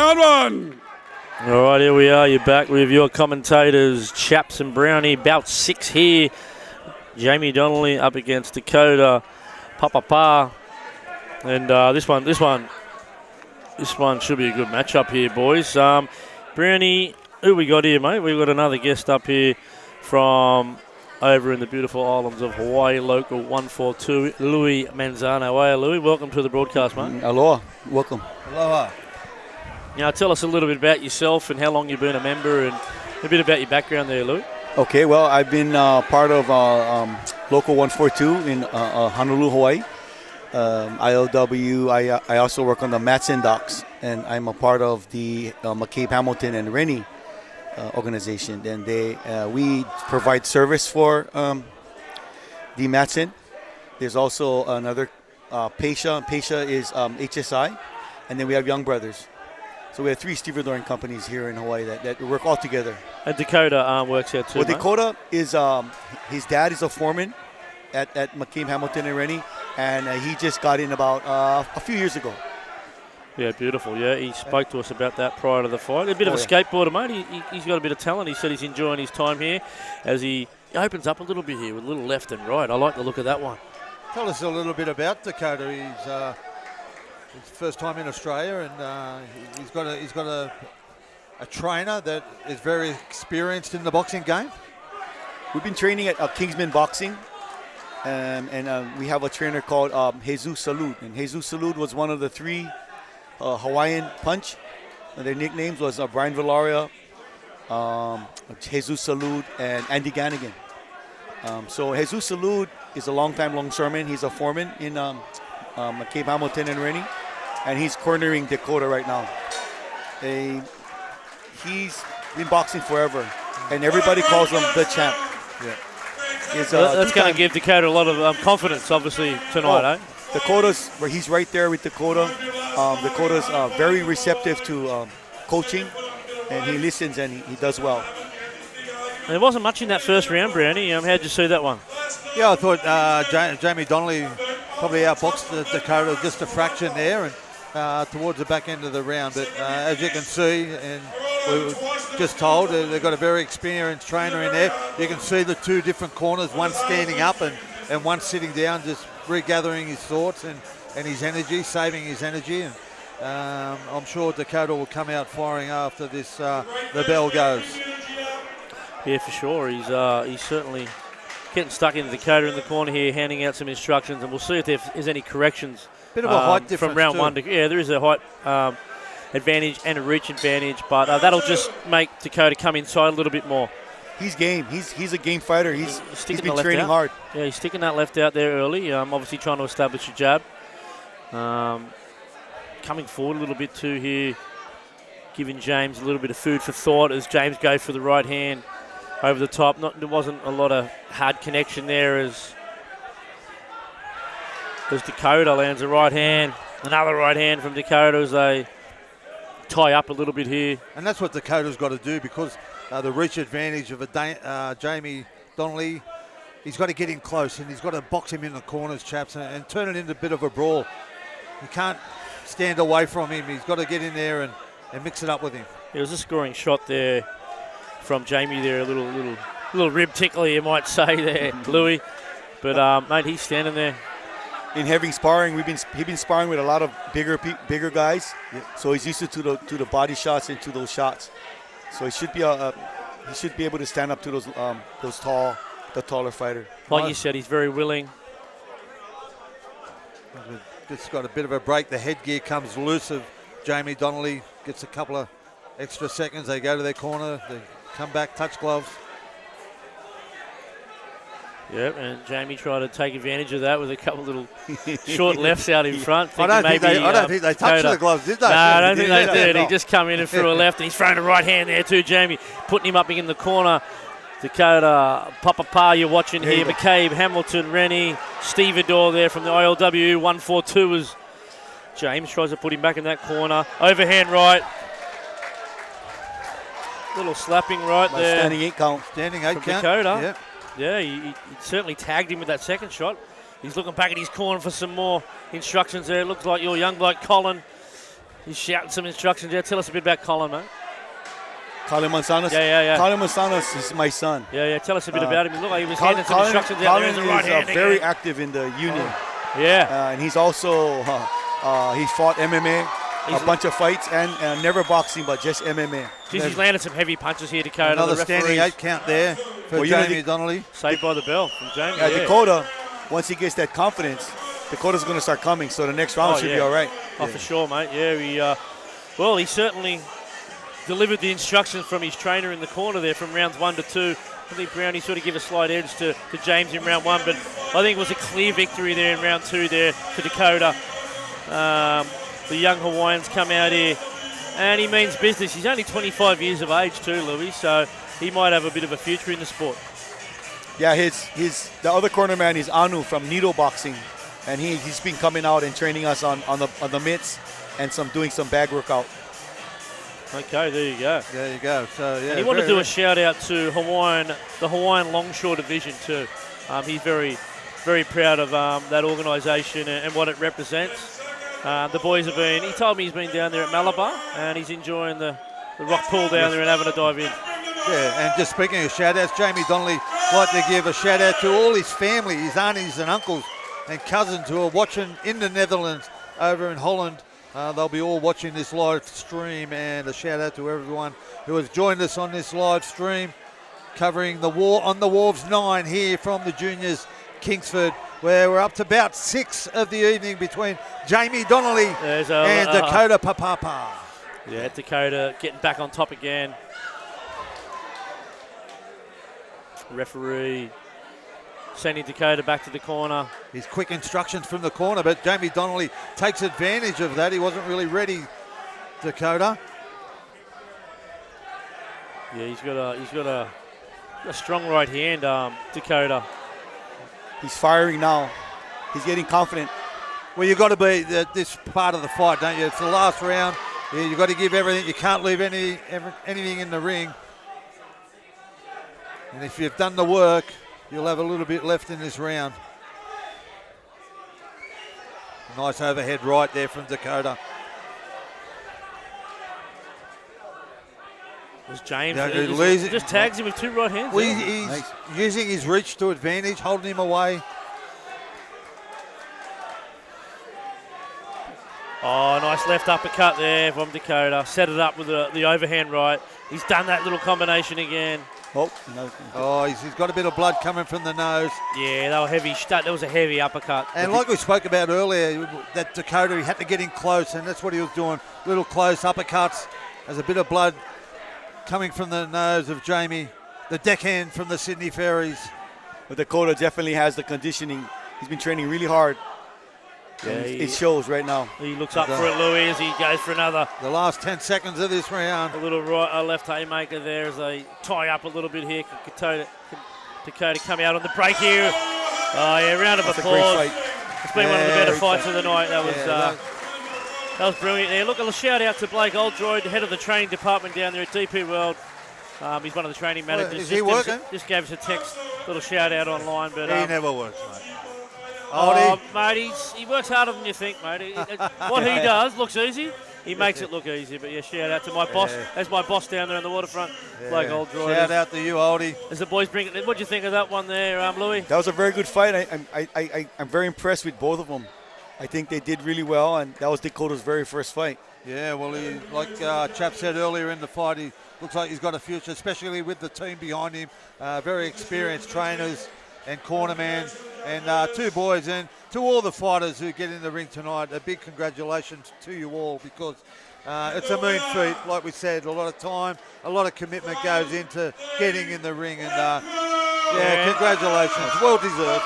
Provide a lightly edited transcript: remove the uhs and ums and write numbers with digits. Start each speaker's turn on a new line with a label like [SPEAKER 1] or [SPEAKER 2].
[SPEAKER 1] round one.
[SPEAKER 2] All right, here we are. You're back with your commentators, Chaps and Brownie. Bout 6 here. Jamie Donnelly up against Dakota, Papapa. And this one should be a good matchup here, boys. Brownie, who we got here, mate? We've got another guest up here from over in the beautiful islands of Hawaii, local 142, Louis Manzano. Hey, Louis, welcome to the broadcast, mate.
[SPEAKER 3] Aloha, welcome.
[SPEAKER 4] Aloha.
[SPEAKER 2] Now, tell us a little bit about yourself and how long you've been a member and a bit about your background there, Louis.
[SPEAKER 3] Okay, well, I've been part of local 142 in Honolulu, Hawaii. ILWU, I also work on the Matson docks, and I'm a part of the McCabe, Hamilton, and Rennie organization. And we provide service for the Matson. There's also another Pasha. Pasha is HSI, and then we have Young Brothers. So we have 3 stevedoring companies here in Hawaii that work all together.
[SPEAKER 2] And Dakota works here too,
[SPEAKER 3] Well,
[SPEAKER 2] mate.
[SPEAKER 3] Dakota is, his dad is a foreman at McCabe, Hamilton, and Rennie, and he just got in about a few years ago.
[SPEAKER 2] Yeah, beautiful. Yeah, he spoke to us about that prior to the fight. A bit of a skateboarder, mate. He's got a bit of talent. He said he's enjoying his time here as he opens up a little bit here with a little left and right. I like the look of that one.
[SPEAKER 4] Tell us a little bit about Dakota. He's his first time in Australia, and he's got a trainer that is very experienced in the boxing game.
[SPEAKER 3] We've been training at Kingsman Boxing, and we have a trainer called Jesus Salud. And Jesus Salud was one of the 3 Hawaiian Punch. Their nicknames was Brian Villaria, Jesus Salud, and Andy Gannigan. So Jesus Salud is a longtime longshoreman. He's a foreman in McCabe, Hamilton, and Rennie, and he's cornering Dakota right now. He's been boxing forever, and everybody calls him the champ. Yeah.
[SPEAKER 2] That's going to give Dakota a lot of confidence, obviously, tonight, eh?
[SPEAKER 3] Dakota's, where he's right there with Dakota. Dakota's very receptive to coaching, and he listens and he does well.
[SPEAKER 2] There wasn't much in that first round, Brownie. How'd you see that one?
[SPEAKER 4] Yeah, I thought Jamie Donnelly probably outboxed Dakota just a fraction there, and towards the back end of the round. But as you can see, and we were just told, they've got a very experienced trainer in there. You can see the 2 different corners, one standing up and one sitting down, just regathering his thoughts and his energy, saving his energy. And I'm sure Dakota will come out firing after this. The bell goes.
[SPEAKER 2] Yeah, for sure. He's certainly getting stuck into Dakota in the corner here, handing out some instructions, and we'll see if there's any corrections.
[SPEAKER 4] Bit of a height difference
[SPEAKER 2] from round
[SPEAKER 4] too.
[SPEAKER 2] 1 to there is a height advantage and a reach advantage, but that'll just make Dakota come inside a little bit more.
[SPEAKER 3] He's game. He's a game fighter. He's been training hard.
[SPEAKER 2] Yeah, he's sticking that left out there early. Obviously trying to establish a jab. Coming forward a little bit too here, giving James a little bit of food for thought as James goes for the right hand over the top. There wasn't a lot of hard connection there as Dakota lands a right hand. Another right hand from Dakota as they tie up a little bit here.
[SPEAKER 4] And that's what Dakota's got to do, because the reach advantage of Jamie Donnelly, he's got to get in close and he's got to box him in the corners, chaps, and turn it into a bit of a brawl. You can't stand away from him. He's got to get in there and mix it up with him.
[SPEAKER 2] It was a scoring shot there from Jamie there, a little rib tickler, you might say there, Louis. But, mate, he's standing there.
[SPEAKER 3] In heavy sparring, he's been sparring with a lot of bigger guys, so he's used to the body shots and to those shots. So he should be able to stand up to the taller fighter.
[SPEAKER 2] Like you said, he's very willing.
[SPEAKER 4] Just got a bit of a break. The headgear comes loose of Jamie Donnelly. Gets a couple of extra seconds. They go to their corner. They come back, touch gloves.
[SPEAKER 2] Yep, and Jamie tried to take advantage of that with a couple little short lefts out in front.
[SPEAKER 4] I don't think they touched the gloves, did they?
[SPEAKER 2] No, I don't think they did. He just come in and threw a left, and he's throwing a right hand there too, Jamie, putting him up in the corner. Dakota, Papapa, you're watching here. McCabe, Hamilton, Rennie, Stevedore there from the ILWU. 142 as James tries to put him back in that corner. Overhand right. Little slapping right there.
[SPEAKER 3] Standing 8 count.
[SPEAKER 4] Standing 8 count.
[SPEAKER 2] Dakota.
[SPEAKER 4] Yep.
[SPEAKER 2] Yeah, he certainly tagged him with that second shot. He's looking back at his corner for some more instructions there. It looks like your young bloke, Colin, He's shouting some instructions there. Tell us a bit about Colin, mate.
[SPEAKER 3] Colin Manzanos?
[SPEAKER 2] Yeah.
[SPEAKER 3] Colin Manzanos is my son.
[SPEAKER 2] Yeah. Tell us a bit about him. Look like he was handing some instructions out there as a right hand.
[SPEAKER 3] Very active in the union.
[SPEAKER 2] Yeah.
[SPEAKER 3] And he's also, he fought MMA, a bunch of fights, and never boxing, but just MMA.
[SPEAKER 2] Jeez, he's landed some heavy punches here, Dakota.
[SPEAKER 4] Another standing 8 count there for Jamie Donnelly.
[SPEAKER 2] Saved by the bell from Jamie.
[SPEAKER 3] Yeah, Dakota, once he gets that confidence, Dakota's going to start coming, so the next round should be all right.
[SPEAKER 2] Oh, for sure, mate. Yeah, he certainly delivered the instructions from his trainer in the corner there from rounds 1 to 2. I think Brownie sort of gave a slight edge to James in round 1, but I think it was a clear victory there in round 2 there for Dakota. The young Hawaiians come out here, and he means business. He's only 25 years of age too, Louis, so he might have a bit of a future in the sport.
[SPEAKER 3] Yeah, the other corner man is Anu from Needle Boxing, and he's been coming out and training us on the mitts and doing some bag workout.
[SPEAKER 2] Okay, there you go.
[SPEAKER 4] There you go. So yeah,
[SPEAKER 2] and he wanted to do a shout out to the Hawaiian Longshore division too. He's very, very proud of that organisation and what it represents. The boys he told me he's been down there at Malabar and he's enjoying the rock pool down there and having a dive in.
[SPEAKER 4] Yeah, and just speaking of shout outs, Jamie Donnelly like to give a shout out to all his family, his aunties and uncles and cousins who are watching in the Netherlands, over in Holland. They'll be all watching this live stream, and a shout out to everyone who has joined us on this live stream, covering the war on the Wharves IX here from the juniors Kingsford, where we're up to about 6 of the evening between Jamie Donnelly and Dakota Papapa.
[SPEAKER 2] Yeah, Dakota getting back on top again. Referee sending Dakota back to the corner.
[SPEAKER 4] His quick instructions from the corner, but Jamie Donnelly takes advantage of that. He wasn't really ready, Dakota.
[SPEAKER 2] Yeah, he's got a strong right hand, Dakota.
[SPEAKER 3] He's firing now. He's getting confident.
[SPEAKER 4] Well, you've got to be this part of the fight, don't you? It's the last round. You've got to give everything. You can't leave anything in the ring. And if you've done the work, you'll have a little bit left in this round. Nice overhead right there from Dakota.
[SPEAKER 2] There's James. Just tags him with 2 right hands.
[SPEAKER 4] Well, he's using his reach to advantage, holding him away.
[SPEAKER 2] Oh, nice left uppercut there from Dakota. Set it up with the overhand right. He's done that little combination again.
[SPEAKER 3] Oh, no.
[SPEAKER 4] He's got a bit of blood coming from the nose.
[SPEAKER 2] Yeah, that was heavy. That was a heavy uppercut.
[SPEAKER 4] And like we spoke about earlier, that Dakota, he had to get in close, and that's what he was doing. Little close uppercuts. There's a bit of blood coming from the nose of Jamie, the deckhand from the Sydney Ferries.
[SPEAKER 3] But Dakota definitely has the conditioning. He's been training really hard. Yeah, it shows right now.
[SPEAKER 2] He looks up for it, Louis, as he goes for another.
[SPEAKER 4] The last 10 seconds of this round.
[SPEAKER 2] A little left haymaker there as they tie up a little bit here. Dakota come out on the break here. Oh, yeah, round of applause. It's been one of the better fights of the night. That was brilliant there. Look, a shout out to Blake Oldroyd, head of the training department down there at DP World. He's one of the training managers.
[SPEAKER 4] Is he working?
[SPEAKER 2] Just gave us a text, little shout out online. But
[SPEAKER 4] he never works, mate.
[SPEAKER 2] Oh, mate, he works harder than you think, mate. What he does looks easy. He makes it look easy. But yeah, shout out to my boss. There's my boss down there on the waterfront, Blake Oldroyd.
[SPEAKER 4] Shout out to you, Oldie.
[SPEAKER 2] As the boys bring it, what do you think of that one there, Louis?
[SPEAKER 3] That was a very good fight. I'm very impressed with both of them. I think they did really well, and that was Dakota's very first fight.
[SPEAKER 4] Yeah, well, like Chap said earlier in the fight, he looks like he's got a future, especially with the team behind him. Very experienced trainers and cornerman, and 2 boys. And to all the fighters who get in the ring tonight, a big congratulations to you all, because it's a mean feat. Like we said, a lot of time, a lot of commitment goes into getting in the ring, and congratulations, well deserved.